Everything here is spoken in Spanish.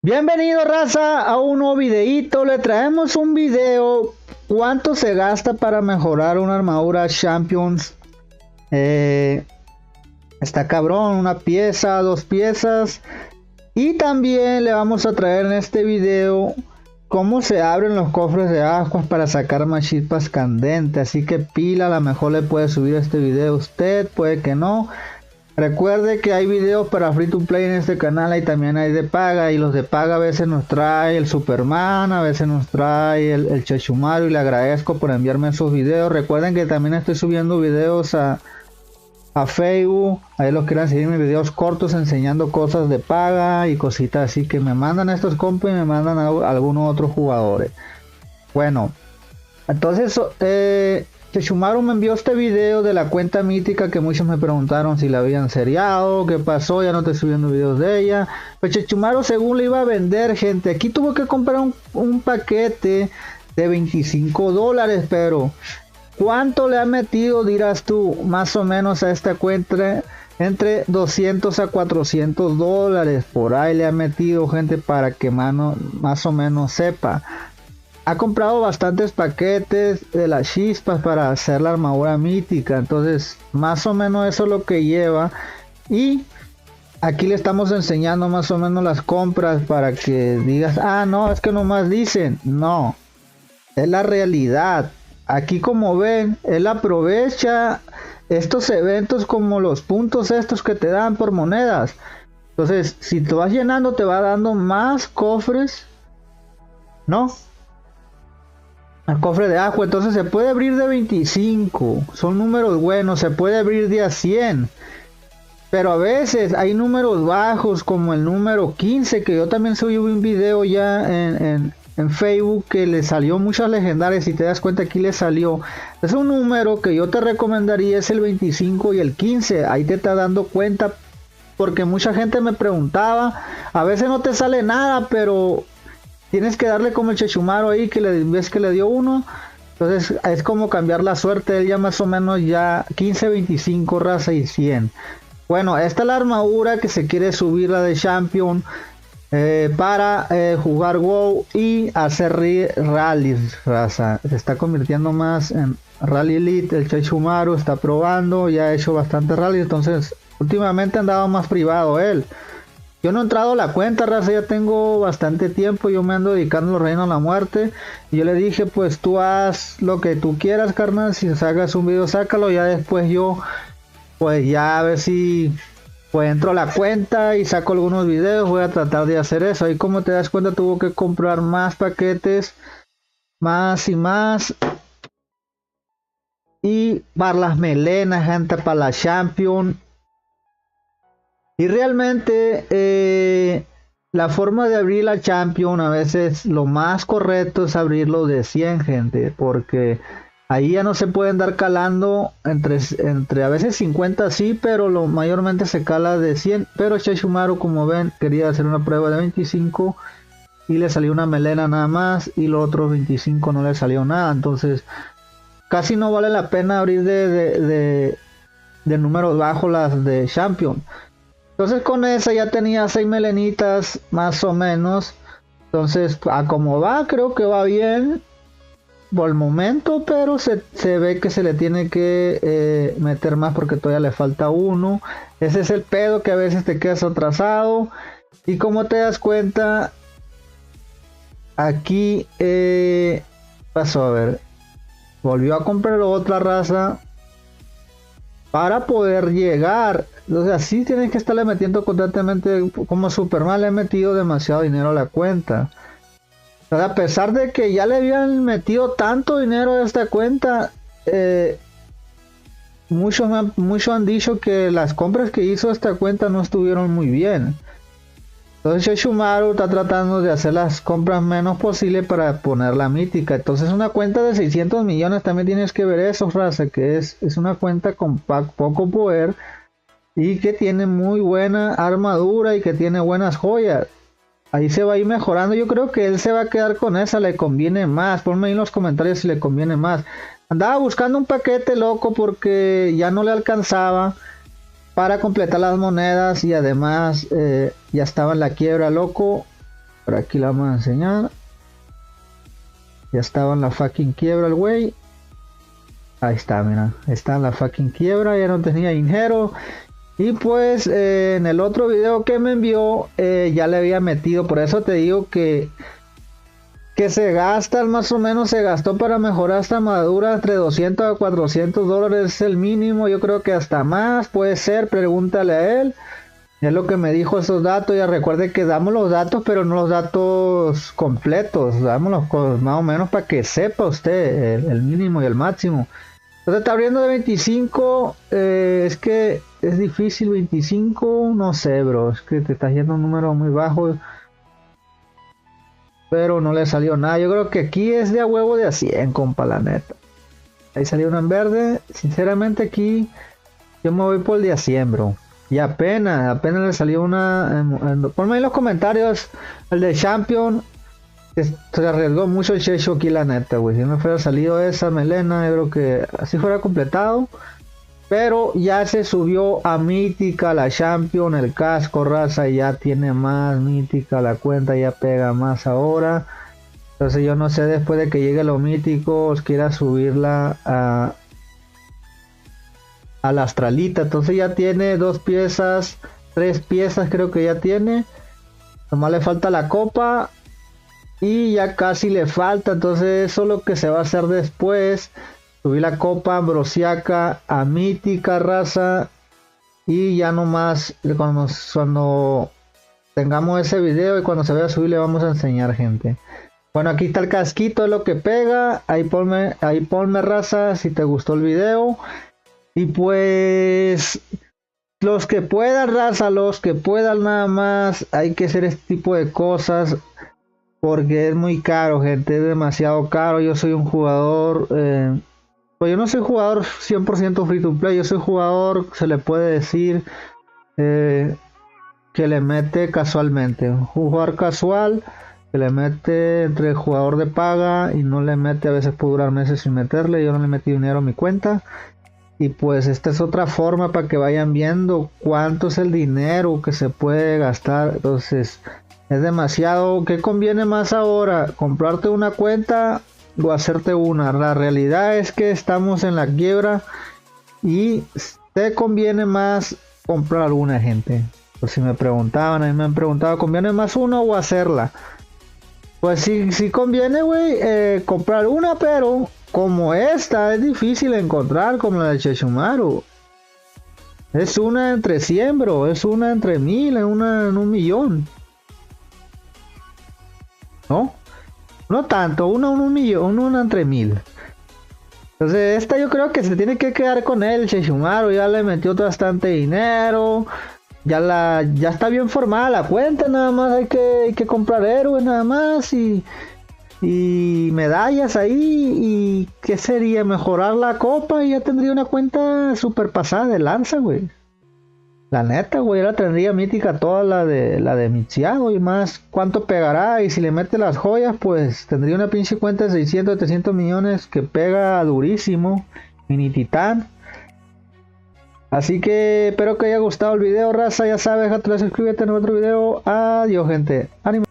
Bienvenido raza a un nuevo videito. Le traemos un video cuánto se gasta para mejorar una armadura Champions. Está cabrón, una pieza, dos piezas. Y también le vamos a traer en este video cómo se abren los cofres de aguas para sacar más chispas candentes. Así que pila, a lo mejor le puede subir este video a usted, puede que no. Recuerde que hay videos para free to play en este canal y también hay de paga, y los de paga a veces nos trae el Superman, a veces nos trae el Chechumaru, y le agradezco por enviarme esos videos. Recuerden que también estoy subiendo videos a Facebook, ahí los quieran seguir, mis videos cortos enseñando cosas de paga y cositas así, que me mandan estos compas y me mandan a algunos otros jugadores. Bueno, entonces Chechumaru me envió este video de la cuenta mítica, que muchos me preguntaron si la habían seriado, qué pasó, ya no estoy subiendo videos de ella. Pues Chechumaru según le iba a vender, gente, aquí tuvo que comprar un paquete de $25, pero ¿cuánto le ha metido, dirás tú, más o menos a esta cuenta? Entre 200 a $400 por ahí le ha metido, gente, para que más o menos sepa. Ha comprado bastantes paquetes de las chispas para hacer la armadura mítica, entonces más o menos eso es lo que lleva. Y aquí le estamos enseñando más o menos las compras para que digas, ah, no, es que nomás dicen. No, es la realidad. Aquí, como ven, él aprovecha estos eventos como los puntos estos que te dan por monedas. Entonces, si te vas llenando, te va dando más cofres, ¿no? El cofre de agua, entonces se puede abrir de 25, son números buenos, se puede abrir de a 100, pero a veces hay números bajos como el número 15, que yo también subí un video ya en Facebook, que le salió muchas legendarias. Si te das cuenta, aquí le salió, es un número que yo te recomendaría, es el 25 y el 15, ahí te está dando cuenta, porque mucha gente me preguntaba, a veces no te sale nada, pero tienes que darle como el Chechumaru ahí, que ves que le dio uno. Entonces es como cambiar la suerte. Él ya más o menos ya 15, 25 raza y 100. Bueno, esta es la armadura que se quiere subir, la de Champion, para jugar WoW y hacer rallies, raza. Se está convirtiendo más en Rally Elite. El Chechumaru está probando, ya ha hecho bastante rally. Entonces últimamente andaba más privado él. Yo no he entrado a la cuenta, raza, ya tengo bastante tiempo, yo me ando dedicando a los reinos de la muerte. Y yo le dije, pues tú haz lo que tú quieras, carnal, si sacas un video, sácalo, ya después yo, pues ya a ver si, pues entro a la cuenta y saco algunos videos, voy a tratar de hacer eso. Ahí, como te das cuenta, tuvo que comprar más paquetes, más y más. Y para las melenas, gente, para la Champion. Y realmente la forma de abrir la Champion, a veces lo más correcto es abrirlo de 100, gente, porque ahí ya no se pueden dar calando entre a veces 50, sí, pero lo mayormente se cala de 100. Pero Chechumaru, como ven, quería hacer una prueba de 25 y le salió una melena nada más, y los otros 25 no le salió nada. Entonces casi no vale la pena abrir de números bajos las de Champion. Entonces con esa ya tenía 6 melenitas más o menos. Entonces a como va, creo que va bien por el momento, pero se ve que se le tiene que meter más, porque todavía le falta uno. Ese es el pedo, que a veces te quedas atrasado. Y como te das cuenta, aquí pasó, a ver, volvió a comprar otra raza para poder llegar. O sea, sí tienes que estarle metiendo constantemente. Como Superman, le he metido demasiado dinero a la cuenta. O sea, a pesar de que ya le habían metido tanto dinero a esta cuenta, muchos han dicho que las compras que hizo esta cuenta no estuvieron muy bien. Entonces Chechumaru está tratando de hacer las compras menos posible para poner la mítica. Entonces una cuenta de 600 millones, también tienes que ver eso, raza, que es una cuenta con poco poder y que tiene muy buena armadura y que tiene buenas joyas. Ahí se va a ir mejorando. Yo creo que él se va a quedar con esa, le conviene más. Ponme ahí en los comentarios si le conviene más. Andaba buscando un paquete, loco, porque ya no le alcanzaba para completar las monedas, y además ya estaba en la quiebra, loco. Por aquí la vamos a enseñar. Ya estaba en la fucking quiebra el güey. Ahí está, mira. Está en la fucking quiebra. Ya no tenía dinero. Y pues en el otro video que me envió ya le había metido. Por eso te digo que se gasta, más o menos se gastó para mejorar esta armadura entre 200 a 400 dólares es el mínimo. Yo creo que hasta más puede ser. Pregúntale a él. Es lo que me dijo esos datos. Ya recuerde que damos los datos, pero no los datos completos. Dámoslos más o menos para que sepa usted el mínimo y el máximo. Entonces está abriendo de 25. Es que es difícil 25. No sé, bro. Es que te está yendo un número muy bajo. Pero no le salió nada. Yo creo que aquí es de a huevo de a 100, compa, la neta. Ahí salió una en verde. Sinceramente aquí yo me voy por el de a 100, bro. Y apenas le salió una... ponme ahí en los comentarios el de Champion. Se arriesgó mucho el Checho aquí, la neta, güey. Si no fuera salido esa melena, yo creo que así fuera completado. Pero ya se subió a mítica la Champion, el casco, raza. Ya tiene más mítica la cuenta, ya pega más ahora. Entonces yo no sé, después de que llegue lo mítico, os quiera subirla a la astralita. Entonces ya tiene 2 piezas, 3 piezas creo que ya tiene. Nomás le falta la copa. Y ya casi le falta. Entonces eso es lo que se va a hacer después. Subir la copa ambrosiaca a mítica, raza. Y ya nomás cuando tengamos ese video y cuando se vaya a subir le vamos a enseñar, gente. Bueno, aquí está el casquito, es lo que pega. Ahí ponme raza si te gustó el video. Y pues los que puedan, raza, los que puedan nada más. Hay que hacer este tipo de cosas. Porque es muy caro, gente, es demasiado caro. Yo soy un jugador, pues yo no soy jugador 100% free to play. Yo soy jugador, se le puede decir, que le mete casualmente. Un jugador casual, que le mete entre jugador de paga y no le mete, a veces puede durar meses sin meterle. Yo no le metí dinero a mi cuenta. Y pues esta es otra forma para que vayan viendo cuánto es el dinero que se puede gastar. Entonces... es demasiado. ¿Qué conviene más ahora? ¿Comprarte una cuenta o hacerte una? La realidad es que estamos en la quiebra y te conviene más comprar una, gente. Por si me preguntaban, a mí me han preguntado, ¿conviene más una o hacerla? Pues sí conviene, güey, comprar una, pero como esta es difícil encontrar, como la de Chechumaru. Es una entre 100, bro. Es una entre 1000, es una en 1.000.000. No tanto, una en 1.000.000, una entre 1000. Entonces esta yo creo que se tiene que quedar con él. Chechumaru ya le metió bastante dinero. Ya está bien formada la cuenta. Nada más hay que comprar héroes nada más. Y medallas ahí. Y qué sería, mejorar la copa. Y ya tendría una cuenta super pasada de lanza, güey. La neta, güey, la tendría mítica toda la de Mitsiago y más cuánto pegará. Y si le mete las joyas, pues tendría una pinche cuenta de 600, 700 millones que pega durísimo. Mini titán. Así que espero que haya gustado el video, raza. Ya sabes, suscríbete en otro video. Adiós, gente. Ánimo.